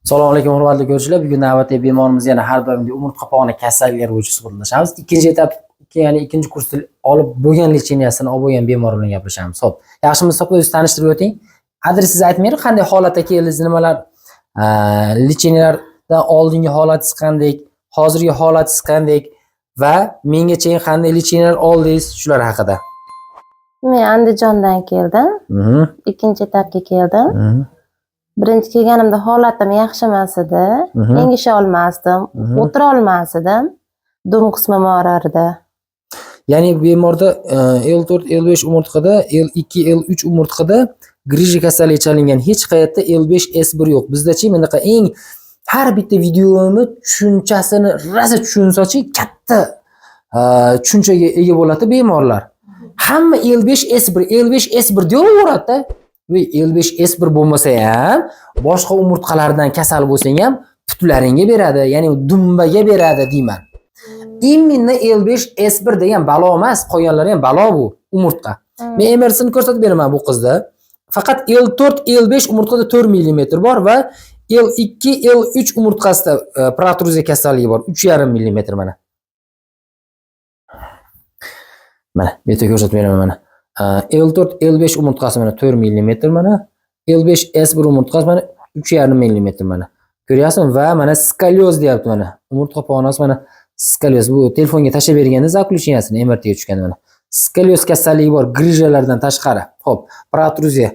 Assalomu alaykum hurmatli ko'ruvchilar. Bugun navbatdagi bemorimiz yana har doimgi umurtqa pog'ona kasalliklari bo'yicha suhbatlashamiz. Ikkinchi etap, ya'ni ikkinchi kursda olib bo'lgan lecheniyasini olib bo'lgan bemor bilan gaplashamiz. Xo'p, yaxshimisiz so'qqa o'zingizni tanishtirib o'ting. Adresingizni aytmaylik, qanday holatda keldingiz, nimalar, lecheniyalardan oldingi holatingiz qanday, hozirgi holatingiz qanday va mengacha qanday lecheniyalar oldingiz, shular haqida. Men Andijondan keldim. Ikkinchi etapga keldim. Birinchi kelganimda holatim yaxshi emas edi. Engisha olmasdim, o'tira olmasdim. Dum qismim og'rardi. Ya'ni bemorda L4, L5 umurtqada, L2, L3 umurtqada grija kasalligiga chalingan. Hech qayerda L5, S1 yo'q. Bizda-chi bunaqa eng har bitta videomi tushunchasini rosa tushunsachi katta tushunchaga ega bo'ladi bemorlar. Hamma L5, S1, L5, S1 deyaveradi-da. Ve L5, S1 bo'lmasa ham, boshqa umurtqalardan kasal bo'lsang ham putlaringga beradi, ya'ni dumbaga beradi deyman. Imminni L5, S1 degan balo emas, qolganlari ham balo bu umurtqa. Men MR'sini ko'rsatib beraman bu qizda. Faqat L4, L5 umurtqada 4 mm bor va L2, L3 umurtqasida protruziya kasalligi bor, 3,5 mm mana. Mana, bu yerda ko'rsatib beraman mana. L4, L5 umurtqasi mana 4 mm mana, L5, S1 umurtqasi mana 3,5 mm mana. Ko'ryapsizmi? Va mana skolyoz deyapti mana. Umurtqa pog'onasi mana skolyoz. Bu telefonga tashlab berganda zaключениясini MRTga tushgan mana. Skolyoz kasalligi bor, grijalardan tashqari. Xo'p, protruziya.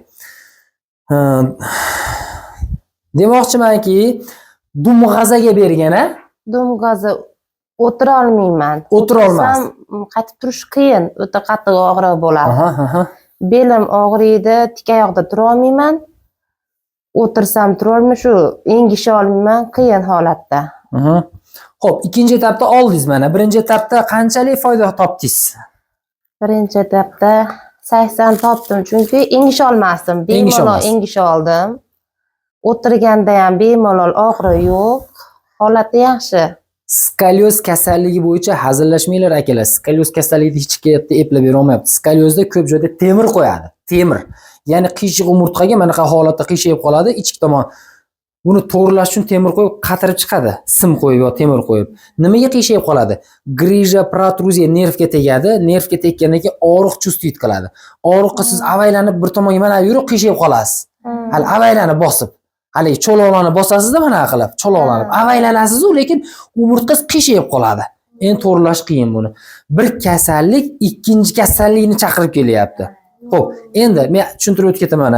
Demoqchimanki, dumg'azaga bergan-a? Dumg'aza o'tira olmayman. O'tira olmasam, qaytib turish qiyin, o'ta qattiq og'riq bo'ladi. Belim og'riydi, tik oyoqda tura olmayman. O'tirsam turolmayman, shu engisha olmayman, qiyin holatda. Xo'p, ikkinchi etapda oldingiz mana. Birinchi etapda qanchalik foyda topdingiz? Birinchi etapda 80 topdim, chunki engisha olmasdim. Bemalol engisha oldim. O'tirganda ham bemalol og'riq yo'q, holati yaxshi. Skolyoz kasalligi bo'yicha hazillashmanglar akalar. Skolyoz kasalligini hech qayerda eplab bera olmayapti. Skolyozda ko'p joyda temir qo'yadi. Temir. Ya'ni qiyshiq umurtqaga mana shu holatda qiyshayib qoladi, ichki tomon. Buni to'g'rilash uchun temir qo'yib qatirib chiqadi. Sim qo'yib yo temir qo'yib. Nimaga qiyshayib qoladi? Grija, protruziya nervga tegadi. Nervga tekkandan keyin og'riq chustiyat qiladi. Og'riqqa siz avaylanib bir tomonga mana yurib qiyshayib qolasiz. Hali avaylanib bosib. Haligi cho'loqlarni bosasizda mana qilib, cho'loqlanib avaylanasiz-ku, lekin umurtqa qiyshayib qoladi. Endi to'g'rilash qiyin buni. Bir kasallik ikkinchi kasallikni chaqirib kelyapti. Xo'p, endi men tushuntirib o'tib ketaman.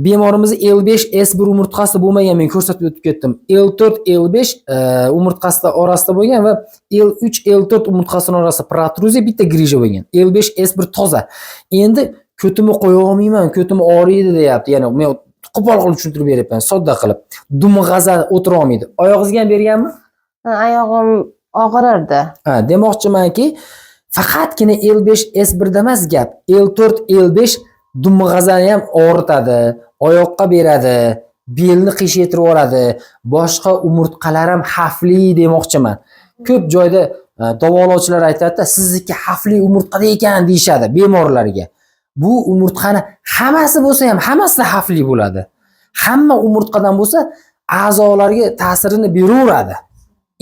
Bemorimiz L5, S1 umurtqasida bo'lmagan, men ko'rsatib o'tib ketdim. L4, L5 umurtqasida orasida bo'lgan va L3, L4 umurtqasining orasida protruziya bitta grija bo'lgan. L5, S1 toza. Endi ko'timni qo'ya olmayman, ko'tim og'riydi deyapti. Ya'ni men qo'pol qilib tushuntirib beryapman, sodda qilib. Dumg'aza o'tira olmaydi. Oyog'ingizga ham berganmi? Oyog'im og'rirdi. Demoqchimanki, faqatgina L5, S1 da emas gap. L4, L5 dumg'azani ham og'ritadi, oyoqqa beradi, belni qiyshaytirib yuboradi. Boshqa umurtqalar ham xavfli demoqchiman. Ko'p joyda davolovchilar aytadi-da, sizniki xavfli umurtqada ekan deyshadi bemorlarga. Bu umurtqani hammasi bo'lsa ham hammasi xavfli bo'ladi. Hamma umurtqadan bo'lsa a'zolarga ta'sirini beraveradi.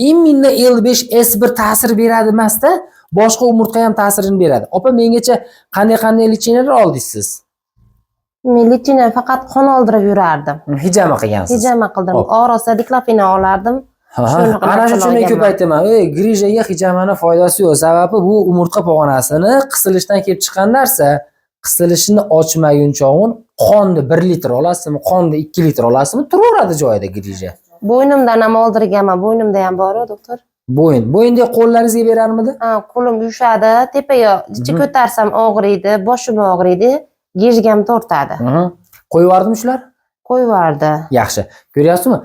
Imminni L5, S1 ta'sir beradi emas-da, boshqa umurtqa ham ta'sirini beradi. Opa, mengacha qanday lecheniyalar oldingiz siz? Men lecheniya faqat qon oldirib yurardim. Hijama qilgansiz. Hijama qildim. Og'risa diklofenak olardim. Ana shu uchun men ko'p aytaman, grijaga hijamani foydasi yo'q. Sababi bu umurtqa pog'onasini qisilishdan kelib chiqqan narsa. Qisilishini ochmaguncha qonni 1 litr olasizmi, qonni 2 litr olasizmi, turaveradi joyida grija. Bo'ynimdan ham oldirganman, bo'ynimda ham bor-ku, doktor. Bo'yinda qo'llaringizga berarmidi? Qo'lim yushadi, tepaga ko'tarsam og'riydi, boshim og'riydi, gejgam tortadi. Qo'yib yubordimi shular? Qo'yib yubordi. Yaxshi. Ko'ryapsizmi?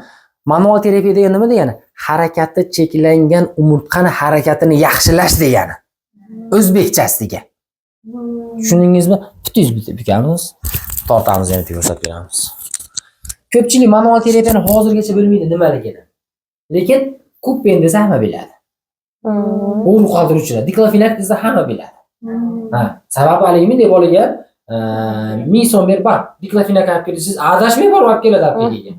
Manual terapiya degani nima degani? Harakati cheklangan umurtqani harakatini yaxshilash degani. O'zbekchasiga. Tushundingizmi? Bitingiz bukamiz, tortamiz, yana ko'rsatib beramiz. Ko'pchilik manual terapiyani hozirgacha bilmaydi nimaligini. Lekin ko'ppen desa hamma biladi. O'g'ri qoldiruvchilar, diklofenak desa hamma biladi. Sababi aligimi deb bolaga 1000 so'm berib bor, diklofenak olib kelasiz, adashmay borib olib keladi aptekaga.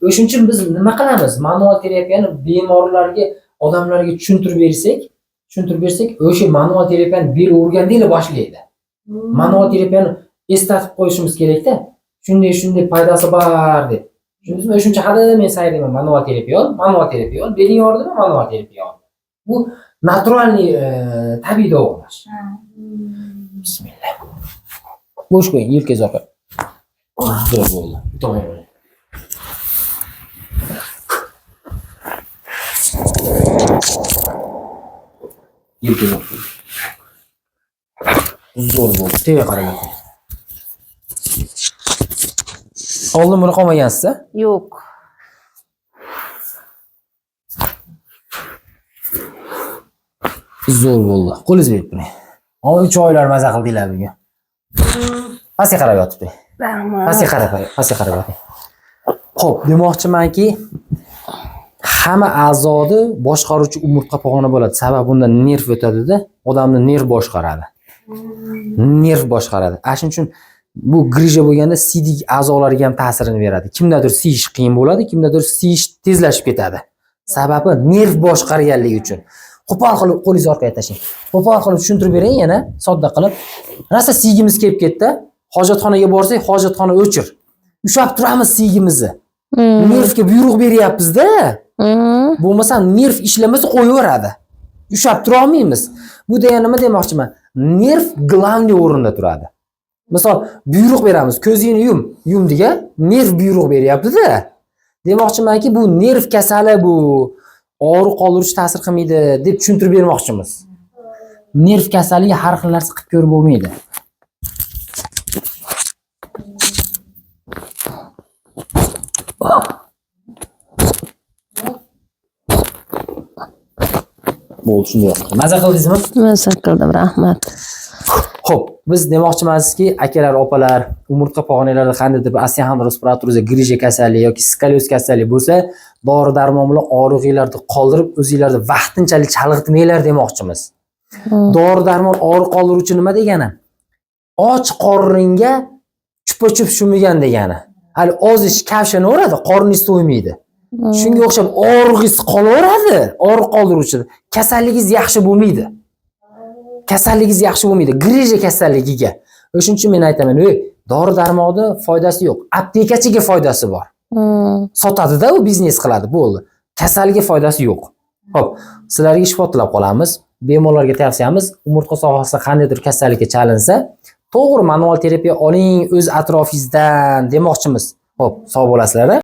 O'shuning uchun biz nima qilamiz? Manual terapiyani bemorlarga, odamlarga tushuntirib bersak, o'sha manual terapiyani beravergandagina boshlaydi. Manual terapiyani eslatib qo'yishimiz kerak-da. Shunday foydasi bor deb. Tushundingizmi? O'shuncha hadeb men saylayman manual terapiya ol, beling og'ridimi manual terapiya ol. Bu naturalniy tabiiy davolash. Bismillah. Bo'sh qo'ying, yelkangiz orqa. Zo'r bo'ldi. To'g'ri. Yelkangiz orqa. Zo'r bo'ldi. Tega qarang. Oldin buni qolmagansiz-a? Yo'q. Zo'r bo'ldi. Qo'lingiz berib turing. Ama 3 oylar maza qildinglar bugun. Pastga qarab yotibdi. Rahmat. Pastga qarab yoting. Xo'p, demoqchimanki, hamma a'zoni boshqaruvchi umurtqa pog'ona bo'ladi. Sababi unda nerv o'tadi-da, odamni nerv boshqaradi. Shuning uchun bu grija bo'lganda siydik a'zolariga ham ta'sirini beradi. Kimdadir siyish qiyin bo'ladi, kimdadir siyish tezlashib ketadi. Sababi nerv boshqarganligi uchun. Qo'pol qilib qo'lingizni orqaga tashlang. Qo'pol qilib tushuntirib bering yana, sodda qilib. Rasa siygimiz kelib ketdi. Hojatxonaga borsak, hojatxona o'chir. Ushab turamiz siygimizni. Nervga buyruq beryapmiz-da. Bo'lmasa nerv ishlamasa qo'yaveradi. Ushab tura olmaymiz. Bu degani nima demoqchiman? Nerv glavniy o'rinda turadi. Misol, buyruq beramiz, ko'zingni yum degan nerv buyruq beryapti-da. Demoqchimanki, bu nerv kasali bu. Og'riq qoldiruvchi ta'sir qilmaydi deb tushuntirib bermoqchimiz. Nerv kasalligi har xil narsa qilib ko'rib bo'lmaydi. Bo'ldi, shunday yo'q. Maza qildingizmi? Maza qildim, rahmat. Xo'p, biz demoqchimizki, akalar, opalar, umurtqa pog'onalarida qandaydir osteoxondroz respiratorida grija kasalligi yoki skolioz kasalligi bo'lsa, dori-darmon bilan og'riqlarni qoldirib, o'zingizlarni vaqtinchalik chalg'itmanglar demoqchimiz. Dori-darmon og'riq qoldiruvchi nima degani? Och qoringa chupa-chup shumigan degani. Hali ozish kavshanaveradi, qorningiz to'ymaydi. Shunga o'xshab og'rig'ingiz qolaveradi, og'riq qoldiruvchi. Kasalligingiz yaxshi bo'lmaydi. Grija kasalligiga. O'shuning uchun men aytaman, dori-darmonni foydasi yo'q. Aptekachiga foydasi bor. Sotadi-da, u biznes qiladi, bo'ldi. Kasalga foydasi yo'q. Xo'p, sizlarga shifo tilab qolamiz. Bemorlarga tavsiyamiz, umurtqa sohasida qandaydir kasallikka chalinsa, to'g'ri manual terapiya oling o'z atrofingizdan demoqchimiz. Xo'p, sog' bo'lasizlar.